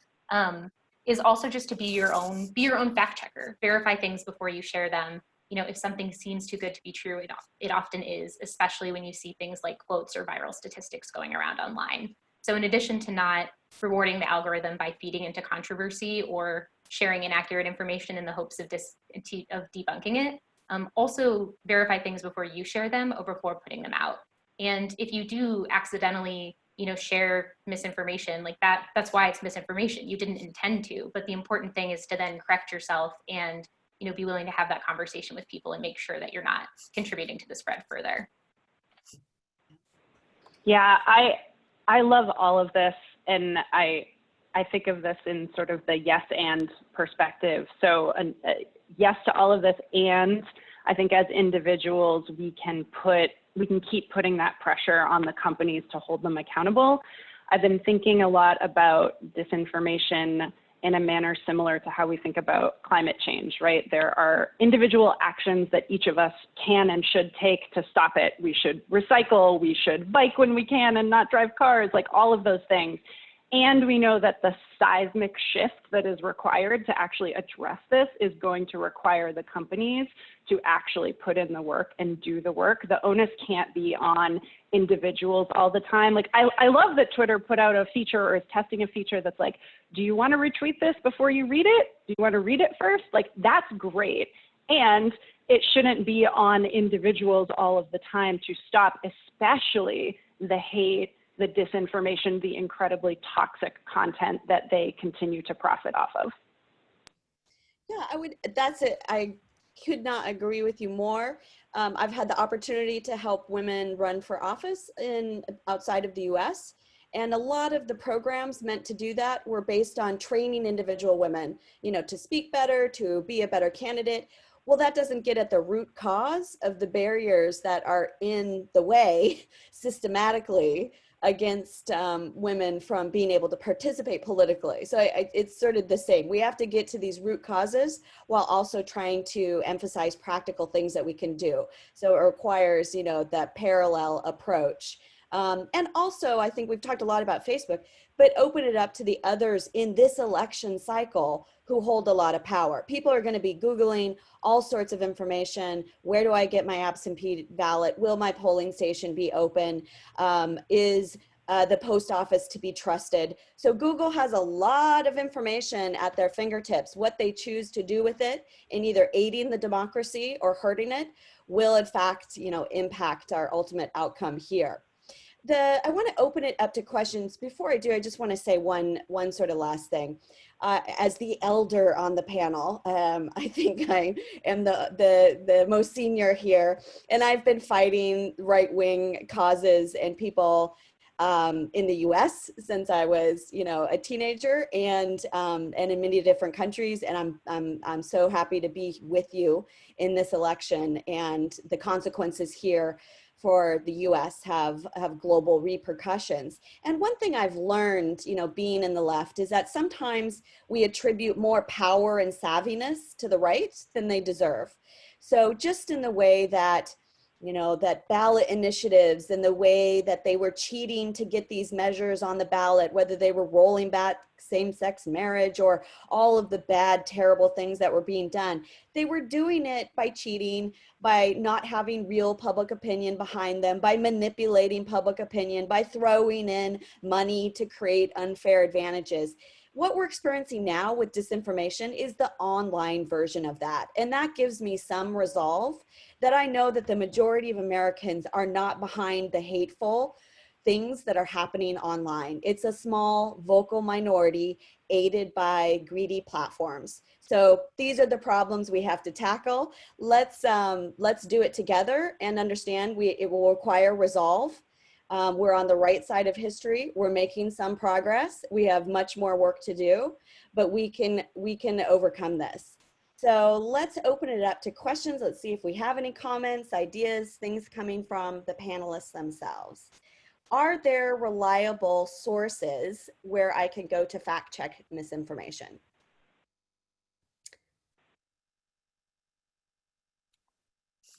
is also just to be your own fact checker. Verify things before you share them. You know, if something seems too good to be true, it often is, especially when you see things like quotes or viral statistics going around online. So in addition to not rewarding the algorithm by feeding into controversy or sharing inaccurate information in the hopes of debunking it, also verify things before you share them or before putting them out. And if you do accidentally, you know, share misinformation like that, that's why it's misinformation. You didn't intend to, but the important thing is to then correct yourself and, you know, be willing to have that conversation with people and make sure that you're not contributing to the spread further. Yeah, I love all of this, and I think of this in sort of the yes and perspective. So yes to all of this, and I think as individuals we can keep putting that pressure on the companies to hold them accountable. I've been thinking a lot about disinformation in a manner similar to how we think about climate change, right? There are individual actions that each of us can and should take to stop it. We should recycle, we should bike when we can and not drive cars, like all of those things. And we know that the seismic shift that is required to actually address this is going to require the companies to actually put in the work and do the work. The onus can't be on individuals all the time. Like, I love that Twitter put out a feature or is testing a feature that's like, do you want to retweet this before you read it? Do you want to read it first? Like, that's great. And it shouldn't be on individuals all of the time to stop, especially the hate, the disinformation, the incredibly toxic content that they continue to profit off of. Yeah, I could not agree with you more. I've had the opportunity to help women run for office outside of the US. And a lot of the programs meant to do that were based on training individual women, you know, to speak better, to be a better candidate. Well, that doesn't get at the root cause of the barriers that are in the way systematically against women from being able to participate politically. So it's sort of the same. We have to get to these root causes while also trying to emphasize practical things that we can do. So it requires, you know, that parallel approach. And also, I think we've talked a lot about Facebook, but open it up to the others in this election cycle who hold a lot of power. People are going to be Googling all sorts of information. Where do I get my absentee ballot? Will my polling station be open? Is the post office to be trusted? So Google has a lot of information at their fingertips. What they choose to do with it in either aiding the democracy or hurting it will in fact, you know, impact our ultimate outcome here. I want to open it up to questions. Before I do, I just want to say one sort of last thing. As the elder on the panel, I think I am the most senior here, and I've been fighting right-wing causes and people in the U.S. since I was, a teenager, and in many different countries. And I'm so happy to be with you in this election. And the consequences here for the U.S. have global repercussions. And one thing I've learned, being in the left, is that sometimes we attribute more power and savviness to the right than they deserve. So just in the way that that ballot initiatives and the way that they were cheating to get these measures on the ballot, whether they were rolling back same-sex marriage or all of the bad, terrible things that were being done, they were doing it by cheating, by not having real public opinion behind them, by manipulating public opinion, by throwing in money to create unfair advantages. What we're experiencing now with disinformation is the online version of that. And that gives me some resolve that I know that the majority of Americans are not behind the hateful things that are happening online. It's a small vocal minority aided by greedy platforms. So these are the problems we have to tackle. Let's do it together and understand it will require resolve. We're on the right side of history. We're making some progress. We have much more work to do, but we can overcome this. So let's open it up to questions. Let's see if we have any comments, ideas, things coming from the panelists themselves. Are there reliable sources where I can go to fact check misinformation?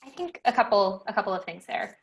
I think a couple of things there.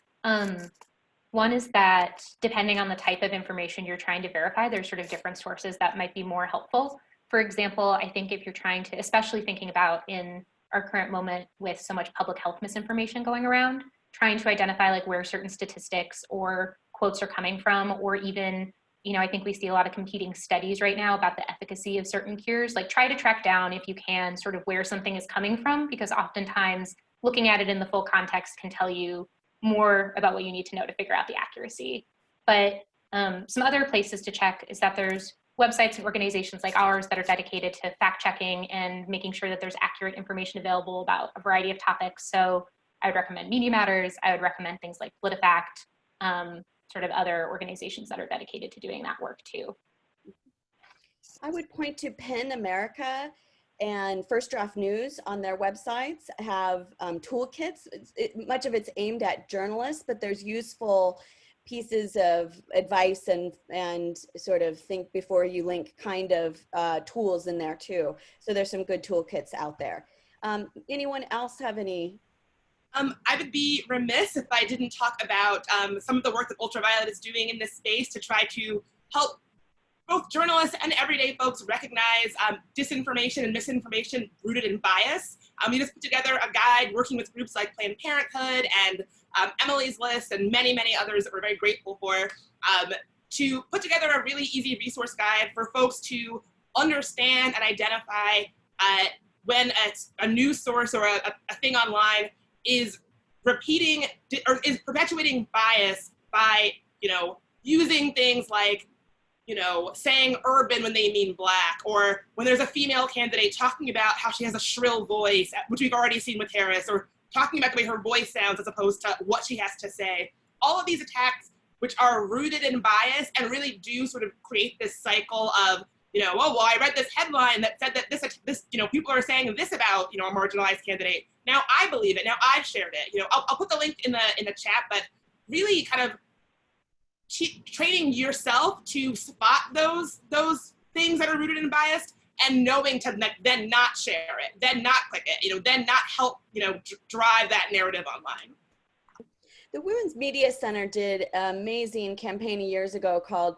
One is that depending on the type of information you're trying to verify, there's sort of different sources that might be more helpful. For example, I think if you're trying to, especially thinking about in our current moment with so much public health misinformation going around, trying to identify like where certain statistics or quotes are coming from, or even, I think we see a lot of competing studies right now about the efficacy of certain cures. Like try to track down, if you can, sort of where something is coming from, because oftentimes looking at it in the full context can tell you more about what you need to know to figure out the accuracy. But some other places to check is that there's websites and organizations like ours that are dedicated to fact checking and making sure that there's accurate information available about a variety of topics. So I would recommend Media Matters. I would recommend things like PolitiFact, sort of other organizations that are dedicated to doing that work too. I would point to PEN America and First Draft News on their websites have toolkits. Much of it's aimed at journalists, but there's useful pieces of advice and sort of think before you link kind of tools in there too. So there's some good toolkits out there. Anyone else have any? I would be remiss if I didn't talk about some of the work that Ultraviolet is doing in this space to try to help both journalists and everyday folks recognize disinformation and misinformation rooted in bias. We just put together a guide working with groups like Planned Parenthood and Emily's List and many, many others that we're very grateful for, to put together a really easy resource guide for folks to understand and identify when a news source or a thing online is repeating or is perpetuating bias by, using things like, saying urban when they mean black, or when there's a female candidate talking about how she has a shrill voice, which we've already seen with Harris, or talking about the way her voice sounds as opposed to what she has to say. All of these attacks, which are rooted in bias and really do sort of create this cycle of, oh, well, I read this headline that said that this, people are saying this about, a marginalized candidate. Now I believe it. Now I've shared it. I'll put the link in the chat, but really kind of training yourself to spot those things that are rooted in bias and knowing to then not share it, then not click it, then not help, drive that narrative online. The Women's Media Center did an amazing campaign years ago called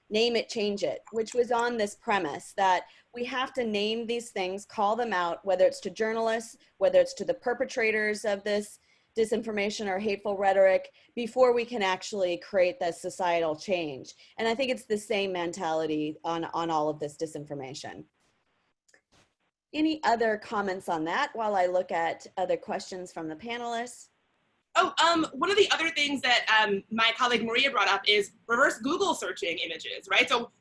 Name It, Change It, which was on this premise that we have to name these things, call them out, whether it's to journalists, whether it's to the perpetrators of this disinformation or hateful rhetoric, before we can actually create that societal change. And I think it's the same mentality on all of this disinformation. Any other comments on that while I look at other questions from the panelists? Oh, one of the other things that my colleague Maria brought up is reverse Google searching images, right? So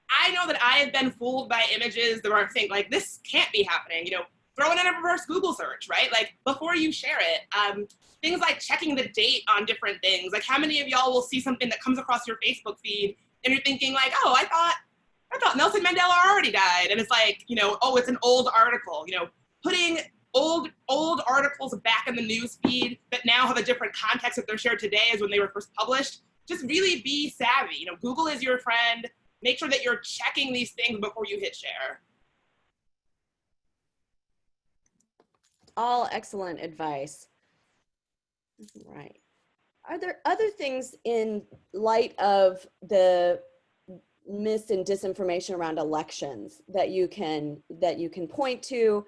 I know that I have been fooled by images that are saying like, this can't be happening. throw it in a reverse Google search, right? Like before you share it, things like checking the date on different things. Like how many of y'all will see something that comes across your Facebook feed and you're thinking like, oh, I thought Nelson Mandela already died. And it's like, you know, oh, it's an old article, you know, putting old articles back in the news feed that now have a different context if they're shared today as when they were first published. Just really be savvy. You know, Google is your friend. Make sure that you're checking these things before you hit share. All excellent advice. Right. Are there other things in light of the mis and disinformation around elections that you can point to,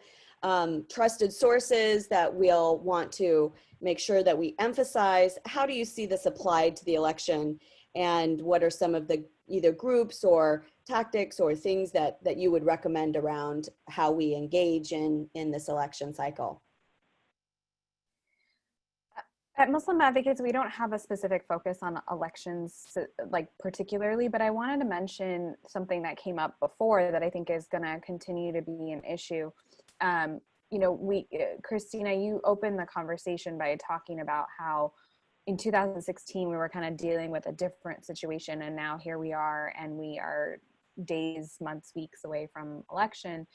trusted sources that we'll want to make sure that we emphasize? How do you see this applied to the election, and what are some of the either groups or tactics or things that you would recommend around how we engage in this election cycle? At Muslim Advocates, we don't have a specific focus on elections, like particularly, but I wanted to mention something that came up before that I think is going to continue to be an issue. You know, Christina, you opened the conversation by talking about how in 2016 we were kind of dealing with a different situation, and now here we are, and we are days, months, weeks away from election.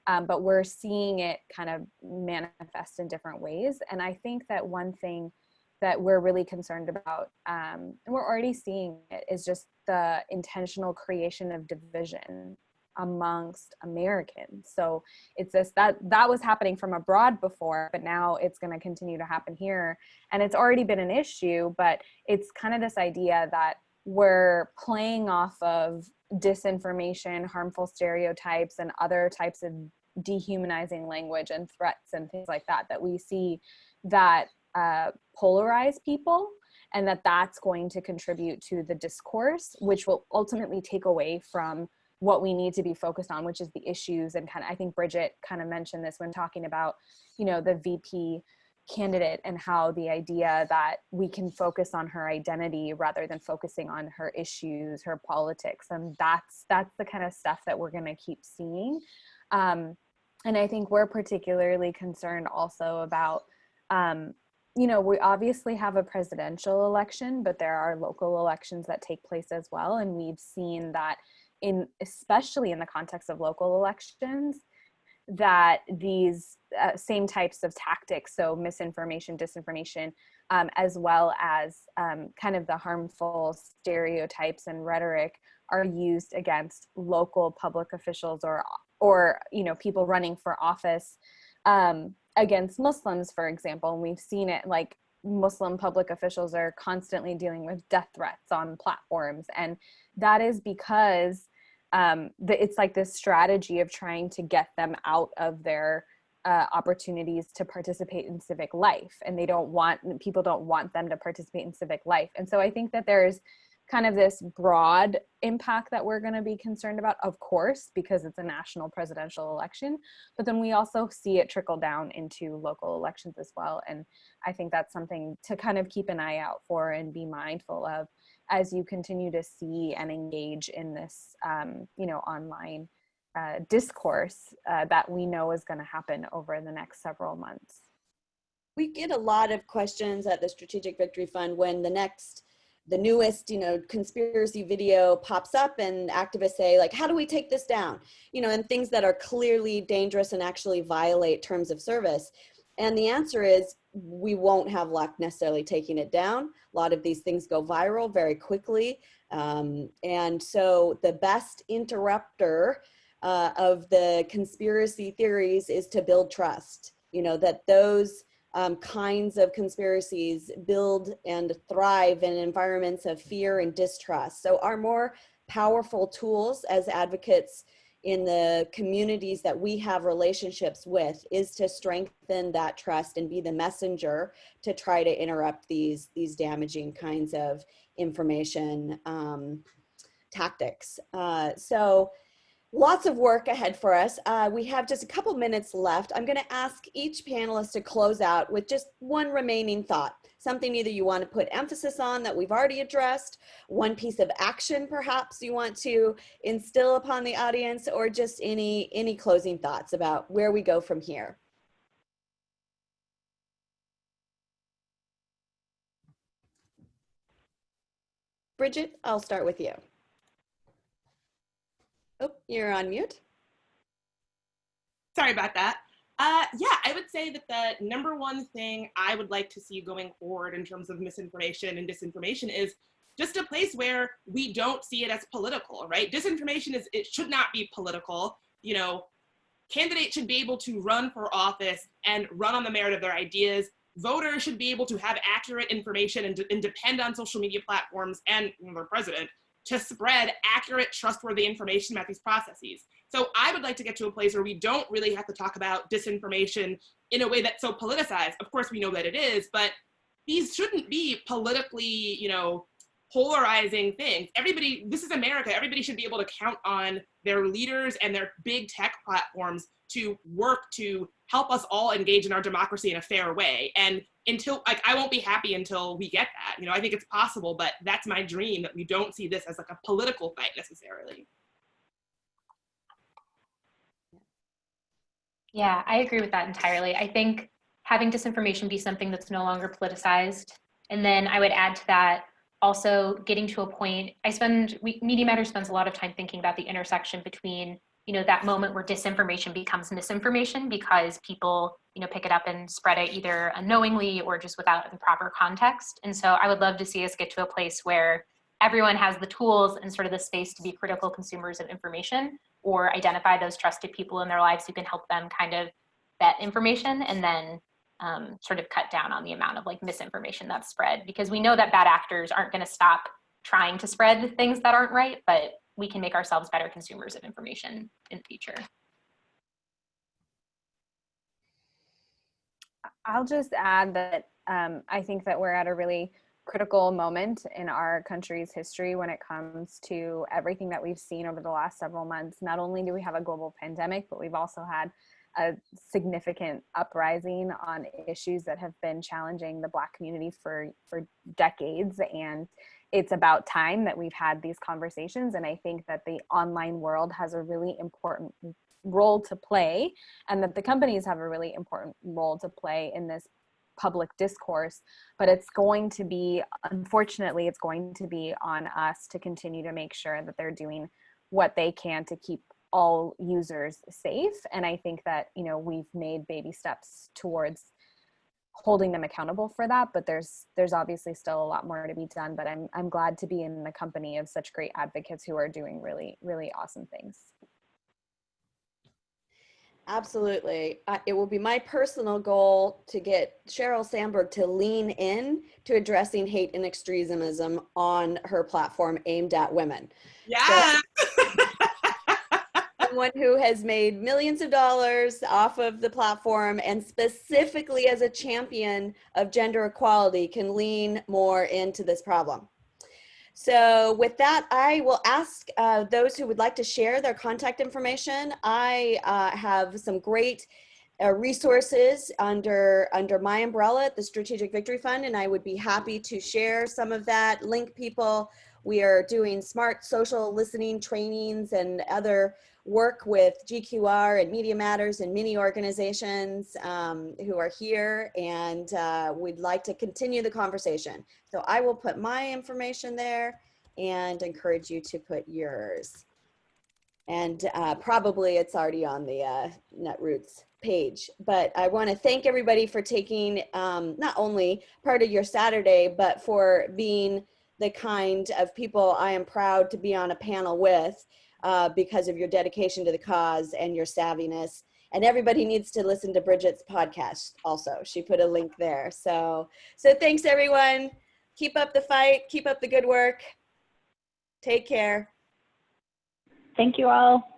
But we're seeing it kind of manifest in different ways. And I think that one thing that we're really concerned about, and we're already seeing it, is just the intentional creation of division amongst Americans. So it's this, that was happening from abroad before, but now it's going to continue to happen here. And it's already been an issue, but it's kind of this idea that we're playing off of disinformation, harmful stereotypes, and other types of dehumanizing language and threats and things like that, that we see that polarize people, and that's going to contribute to the discourse, which will ultimately take away from what we need to be focused on, which is the issues. And kind of, I think Bridget kind of mentioned this when talking about, you know, the VP candidate, and how the idea that we can focus on her identity rather than focusing on her issues, her politics. And that's the kind of stuff that we're going to keep seeing. And I think we're particularly concerned also about, you know, we obviously have a presidential election, but there are local elections that take place as well. And we've seen that especially in the context of local elections, that these same types of tactics, so misinformation, disinformation, as well as kind of the harmful stereotypes and rhetoric, are used against local public officials or you know, people running for office, against Muslims, for example. And we've seen it, like Muslim public officials are constantly dealing with death threats on platforms. And that is because it's like this strategy of trying to get them out of their opportunities to participate in civic life. And people don't want them to participate in civic life. And so I think that there's kind of this broad impact that we're going to be concerned about, of course, because it's a national presidential election, but then we also see it trickle down into local elections as well. And I think that's something to kind of keep an eye out for and be mindful of as you continue to see and engage in this, you know, online discourse that we know is going to happen over the next several months. We get a lot of questions at the Strategic Victory Fund when the newest, you know, conspiracy video pops up and activists say, like, how do we take this down? You know, and things that are clearly dangerous and actually violate terms of service. And the answer is, we won't have luck necessarily taking it down. A lot of these things go viral very quickly. And so the best interrupter of the conspiracy theories is to build trust. You know, that those kinds of conspiracies build and thrive in environments of fear and distrust. So our more powerful tools as advocates in the communities that we have relationships with is to strengthen that trust and be the messenger to try to interrupt these damaging kinds of information tactics. So lots of work ahead for us. We have just a couple minutes left. I'm going to ask each panelist to close out with just one remaining thought, something either you want to put emphasis on that we've already addressed, one piece of action perhaps you want to instill upon the audience, or just any closing thoughts about where we go from here. Bridget, I'll start with you. Oh, you're on mute. Sorry about that. Yeah, I would say that the number one thing I would like to see going forward in terms of misinformation and disinformation is just a place where we don't see it as political, right? Disinformation it should not be political. You know, candidates should be able to run for office and run on the merit of their ideas. Voters should be able to have accurate information and depend on social media platforms and their president to spread accurate, trustworthy information about these processes. So I would like to get to a place where we don't really have to talk about disinformation in a way that's so politicized. Of course, we know that it is, but these shouldn't be politically, polarizing things. Everybody, this is America. Everybody should be able to count on their leaders and their big tech platforms to work to help us all engage in our democracy in a fair way. And I won't be happy until we get that. I think it's possible, but that's my dream, that we don't see this as like a political fight necessarily. Yeah, I agree with that entirely. I think having disinformation be something that's no longer politicized. And then I would add to that also getting to a point, Media Matters spends a lot of time thinking about the intersection between, that moment where disinformation becomes misinformation because people, pick it up and spread it either unknowingly or just without the proper context. And so I would love to see us get to a place where everyone has the tools and sort of the space to be critical consumers of information or identify those trusted people in their lives who can help them kind of vet information and then sort of cut down on the amount of like misinformation that's spread, because we know that bad actors aren't going to stop trying to spread things that aren't right, but we can make ourselves better consumers of information in the future. I'll just add that I think that we're at a really critical moment in our country's history when it comes to everything that we've seen over the last several months. Not only do we have a global pandemic, but we've also had a significant uprising on issues that have been challenging the Black community for decades. And it's about time that we've had these conversations. And I think that the online world has a really important role to play, and that the companies have a really important role to play in this public discourse. But it's going to be, unfortunately, it's going to be on us to continue to make sure that they're doing what they can to keep all users safe. And I think that, we've made baby steps towards holding them accountable for that, but there's obviously still a lot more to be done. But I'm glad to be in the company of such great advocates who are doing really, really awesome things. Absolutely. It will be my personal goal to get Sheryl Sandberg to lean in to addressing hate and extremism on her platform aimed at women. Yeah. Someone who has made millions of dollars off of the platform and specifically as a champion of gender equality can lean more into this problem. So with that, I will ask those who would like to share their contact information. I have some great resources under my umbrella at the Strategic Victory Fund, and I would be happy to share some of that, link people. We are doing smart social listening trainings and other work with GQR and Media Matters and many organizations who are here, and we'd like to continue the conversation. So I will put my information there and encourage you to put yours. And probably it's already on the Netroots page. But I want to thank everybody for taking not only part of your Saturday, but for being the kind of people I am proud to be on a panel with because of your dedication to the cause and your savviness. And everybody needs to listen to Bridget's podcast also. She put a link there. So thanks everyone. Keep up the fight. Keep up the good work. Take care. Thank you all.